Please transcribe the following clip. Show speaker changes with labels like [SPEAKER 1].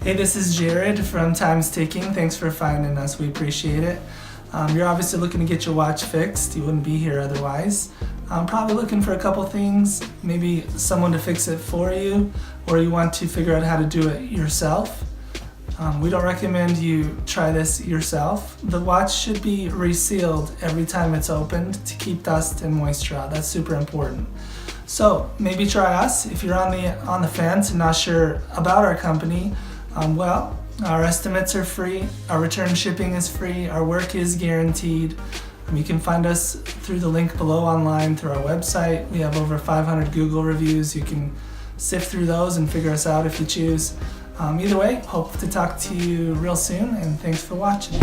[SPEAKER 1] Hey, this is Jared from Time's Ticking. Thanks for finding us. We appreciate it. You're obviously looking to get your watch fixed. You wouldn't be here otherwise. Probably looking for a couple things, maybe someone to fix it for you, or you want to figure out how to do it yourself. We don't recommend you try this yourself. The watch should be resealed every time it's opened to keep dust and moisture out. That's super important. So maybe try us. If you're on the fence and not sure about our company, our estimates are free, our return shipping is free, our work is guaranteed. You can find us through the link below online through our website. We have over 500 Google reviews. You can sift through those and figure us out if you choose. Either way, hope to talk to you real soon, and thanks for watching.